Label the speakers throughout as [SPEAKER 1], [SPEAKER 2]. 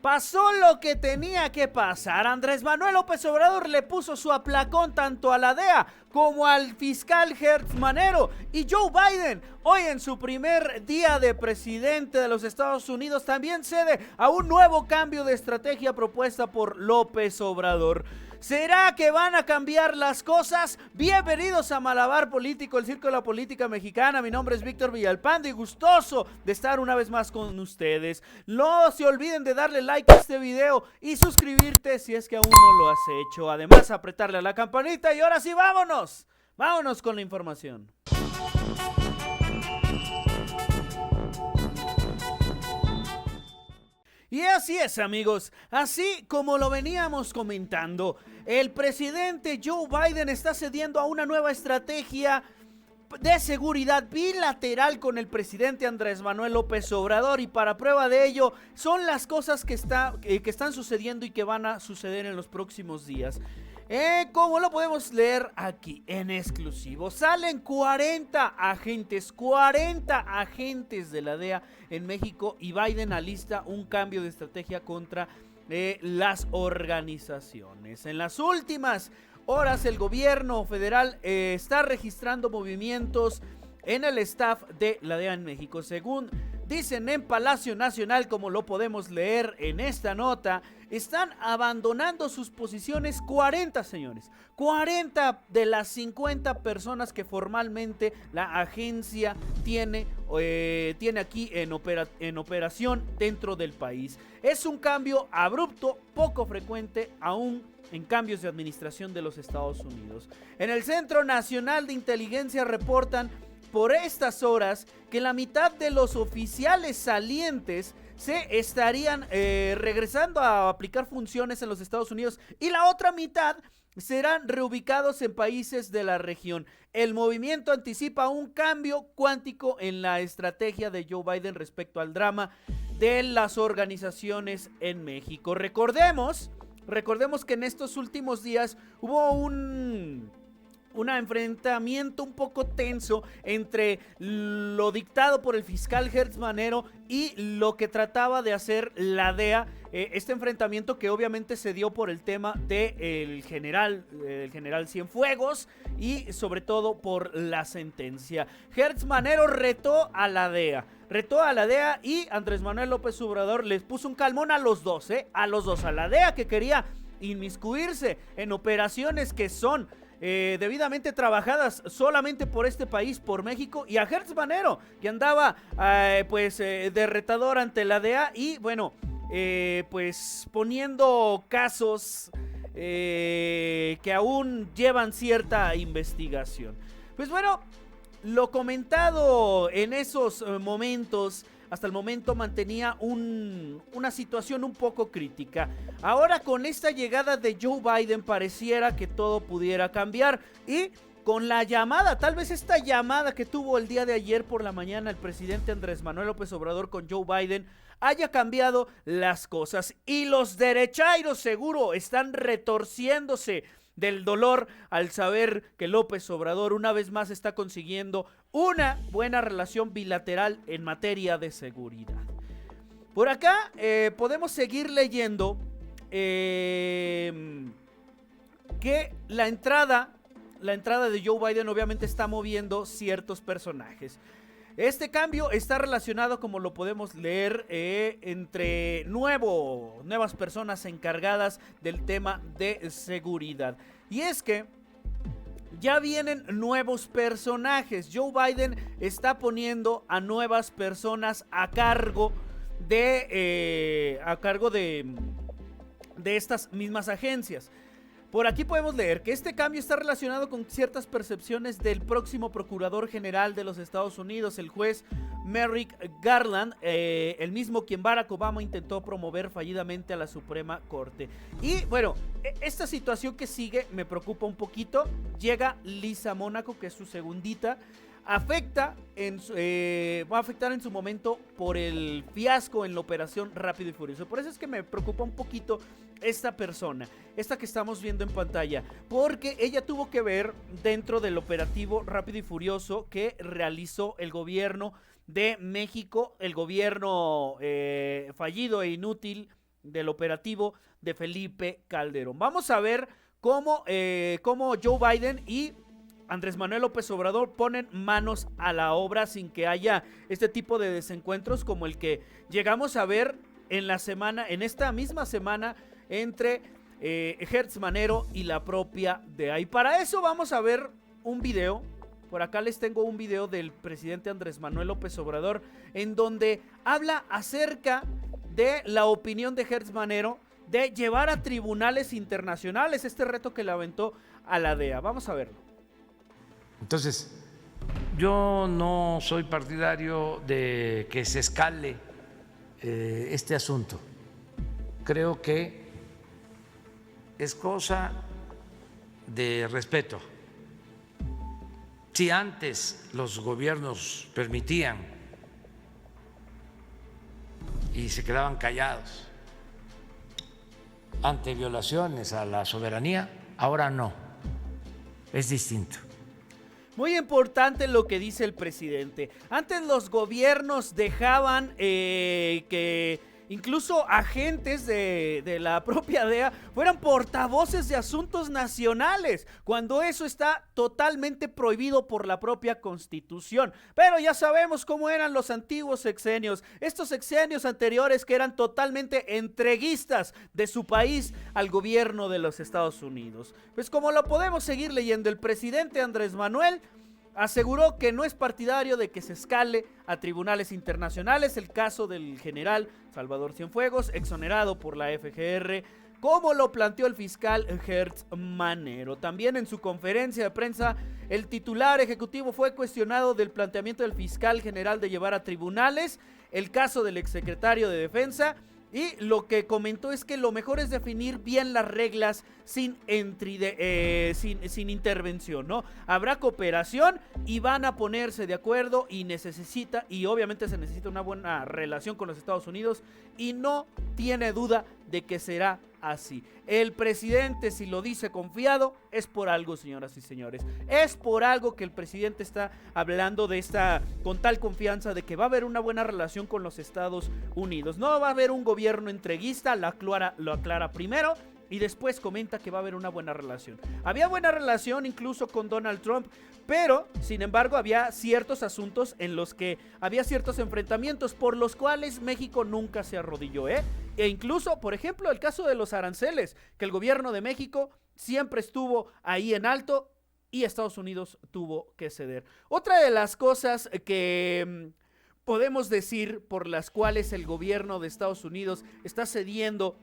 [SPEAKER 1] Pasó lo que tenía que pasar. Andrés Manuel López Obrador le puso su aplacón tanto a la DEA como al fiscal Gertz Manero. Y Joe Biden, hoy en su primer día de presidente de los Estados Unidos, también cede a un nuevo cambio de estrategia propuesta por López Obrador. ¿Será que van a cambiar las cosas? Bienvenidos a Malabar Político, el circo de la política mexicana. Mi nombre es Víctor Villalpando y gustoso de estar una vez más con ustedes. No se olviden de darle like a este video y suscribirte si es que aún no lo has hecho. Además, apretarle a la campanita y ahora sí, vámonos. Vámonos con la información. Y así es, amigos, así como lo veníamos comentando, el presidente Joe Biden está cediendo a una nueva estrategia de seguridad bilateral con el presidente Andrés Manuel López Obrador, y para prueba de ello son las cosas que están sucediendo y que van a suceder en los próximos días. Como lo podemos leer aquí en exclusivo, salen 40 agentes de la DEA en México, y Biden alista un cambio de estrategia contra las organizaciones. En las últimas horas el gobierno federal está registrando movimientos en el staff de la DEA en México. Según dicen en Palacio Nacional, como lo podemos leer en esta nota, están abandonando sus posiciones 40, señores. 40 de las 50 personas que formalmente la agencia tiene aquí en operación dentro del país. Es un cambio abrupto, poco frecuente aún en cambios de administración de los Estados Unidos. En el Centro Nacional de Inteligencia reportan por estas horas que la mitad de los oficiales salientes se estarían regresando a aplicar funciones en los Estados Unidos, y la otra mitad serán reubicados en países de la región. El movimiento anticipa un cambio cuántico en la estrategia de Joe Biden respecto al drama de las organizaciones en México. Recordemos que en estos últimos días hubo un enfrentamiento un poco tenso entre lo dictado por el fiscal Gertz Manero y lo que trataba de hacer la DEA. Este enfrentamiento que obviamente se dio por el tema del general Cienfuegos, y sobre todo por la sentencia. Gertz Manero retó a la DEA, y Andrés Manuel López Obrador les puso un calmón a los dos, a la DEA, que quería inmiscuirse en operaciones que son debidamente trabajadas solamente por este país, por México, y a Gertz Manero, que andaba de retador ante la DEA y bueno, pues poniendo casos que aún llevan cierta investigación. Pues bueno, lo comentado en esos momentos, hasta el momento mantenía una situación un poco crítica. Ahora, con esta llegada de Joe Biden, pareciera que todo pudiera cambiar, y con la llamada, tal vez esta llamada que tuvo el día de ayer por la mañana el presidente Andrés Manuel López Obrador con Joe Biden, haya cambiado las cosas, y los derechairos seguro están retorciéndose del dolor al saber que López Obrador una vez más está consiguiendo una buena relación bilateral en materia de seguridad. Por acá podemos seguir leyendo que la entrada de Joe Biden obviamente está moviendo ciertos personajes. Este cambio está relacionado, como lo podemos leer, entre nuevas personas encargadas del tema de seguridad. Y es que ya vienen nuevos personajes. Joe Biden está poniendo a nuevas personas a cargo de estas mismas agencias. Por aquí podemos leer que este cambio está relacionado con ciertas percepciones del próximo Procurador General de los Estados Unidos, el juez Merrick Garland, el mismo quien Barack Obama intentó promover fallidamente a la Suprema Corte. Y bueno, esta situación que sigue me preocupa un poquito. Llega Lisa Mónaco, que es su segundita. Va a afectar en su momento por el fiasco en la operación Rápido y Furioso. Por eso es que me preocupa un poquito esta persona, esta que estamos viendo en pantalla, porque ella tuvo que ver dentro del operativo Rápido y Furioso que realizó el gobierno de México, el gobierno fallido e inútil del operativo de Felipe Calderón. Vamos a ver cómo Joe Biden y Andrés Manuel López Obrador ponen manos a la obra sin que haya este tipo de desencuentros como el que llegamos a ver en esta misma semana entre Hertz Manero y la propia DEA. Y para eso vamos a ver un video. Por acá les tengo un video del presidente Andrés Manuel López Obrador en donde habla acerca de la opinión de Hertz Manero de llevar a tribunales internacionales este reto que le aventó a la DEA. Vamos a verlo.
[SPEAKER 2] Entonces, yo no soy partidario de que se escale este asunto. Creo que es cosa de respeto. Si antes los gobiernos permitían y se quedaban callados ante violaciones a la soberanía, ahora no, es distinto.
[SPEAKER 1] Muy importante lo que dice el presidente. Antes los gobiernos dejaban que incluso agentes de la propia DEA fueran portavoces de asuntos nacionales, cuando eso está totalmente prohibido por la propia Constitución. Pero ya sabemos cómo eran los antiguos sexenios, estos sexenios anteriores que eran totalmente entreguistas de su país al gobierno de los Estados Unidos. Pues como lo podemos seguir leyendo, el presidente Andrés Manuel aseguró que no es partidario de que se escale a tribunales internacionales el caso del general Salvador Cienfuegos, exonerado por la FGR, como lo planteó el fiscal Hertz Manero. También en su conferencia de prensa, el titular ejecutivo fue cuestionado del planteamiento del fiscal general de llevar a tribunales el caso del exsecretario de Defensa. Y lo que comentó es que lo mejor es definir bien las reglas sin intervención, ¿no? Habrá cooperación y van a ponerse de acuerdo y obviamente se necesita una buena relación con los Estados Unidos y no tiene duda de que será así. El presidente, si lo dice confiado, es por algo, señoras y señores. Es por algo que el presidente está hablando con tal confianza de que va a haber una buena relación con los Estados Unidos. No va a haber un gobierno entreguista, lo aclara primero y después comenta que va a haber una buena relación. Había buena relación incluso con Donald Trump, pero sin embargo había ciertos asuntos en los que había ciertos enfrentamientos por los cuales México nunca se arrodilló, E incluso, por ejemplo, el caso de los aranceles, que el gobierno de México siempre estuvo ahí en alto y Estados Unidos tuvo que ceder. Otra de las cosas que podemos decir por las cuales el gobierno de Estados Unidos está cediendo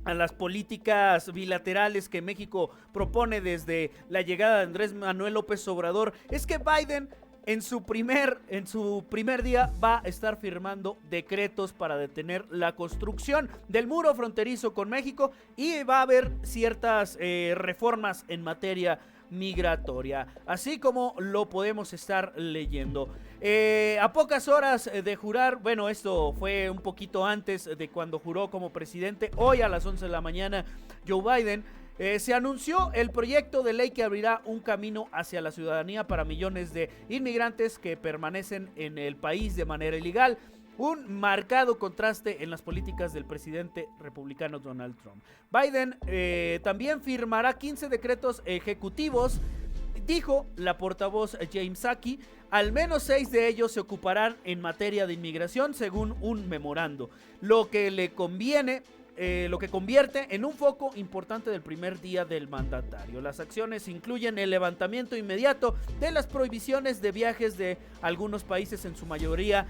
[SPEAKER 1] a las políticas bilaterales que México propone desde la llegada de Andrés Manuel López Obrador es que Biden en su primer día va a estar firmando decretos para detener la construcción del muro fronterizo con México y va a haber ciertas reformas en materia migratoria, así como lo podemos estar leyendo. A pocas horas de jurar, bueno, esto fue un poquito antes de cuando juró como presidente, hoy a las 11 de la mañana, Joe Biden se anunció el proyecto de ley que abrirá un camino hacia la ciudadanía para millones de inmigrantes que permanecen en el país de manera ilegal. Un marcado contraste en las políticas del presidente republicano Donald Trump. Biden también firmará 15 decretos ejecutivos, dijo la portavoz James Psaki. Al menos 6 de ellos se ocuparán en materia de inmigración, según un memorando, lo que convierte en un foco importante del primer día del mandatario. Las acciones incluyen el levantamiento inmediato de las prohibiciones de viajes de algunos países, en su mayoría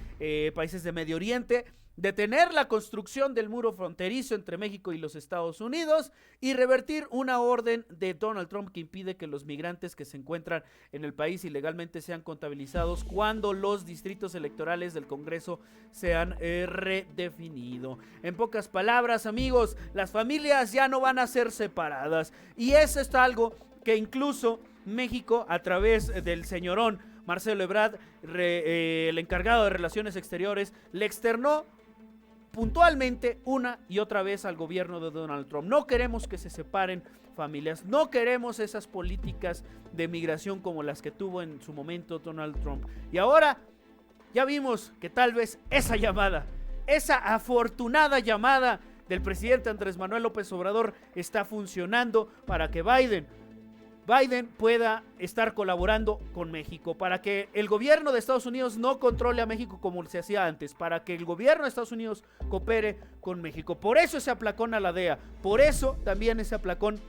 [SPEAKER 1] países de Medio Oriente, detener la construcción del muro fronterizo entre México y los Estados Unidos y revertir una orden de Donald Trump que impide que los migrantes que se encuentran en el país ilegalmente sean contabilizados cuando los distritos electorales del Congreso sean redefinidos. En pocas palabras, amigos, las familias ya no van a ser separadas y eso es algo que incluso México, a través del señorón Marcelo Ebrard, el encargado de Relaciones Exteriores, le externó puntualmente una y otra vez al gobierno de Donald Trump. No queremos que se separen familias, no queremos esas políticas de migración como las que tuvo en su momento Donald Trump. Y ahora ya vimos que tal vez esa afortunada llamada del presidente Andrés Manuel López Obrador está funcionando para que Biden pueda estar colaborando con México, para que el gobierno de Estados Unidos no controle a México como se hacía antes, para que el gobierno de Estados Unidos coopere con México. Por eso ese aplacón a la DEA, por eso también ese aplacón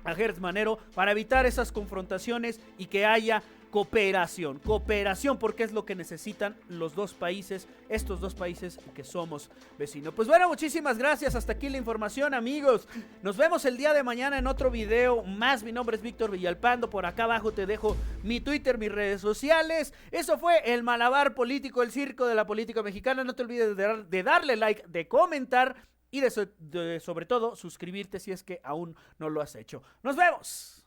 [SPEAKER 1] a Gertz Manero, para evitar esas confrontaciones y que haya cooperación, porque es lo que necesitan los dos países, estos dos países que somos vecinos. Pues bueno, muchísimas gracias, hasta aquí la información, amigos. Nos vemos el día de mañana en otro video más. Mi nombre es Víctor Villalpando, por acá abajo te dejo mi Twitter, mis redes sociales. Eso fue el Malabar Político, el circo de la política mexicana. No te olvides de darle like, de comentar y de sobre todo suscribirte si es que aún no lo has hecho. ¡Nos vemos!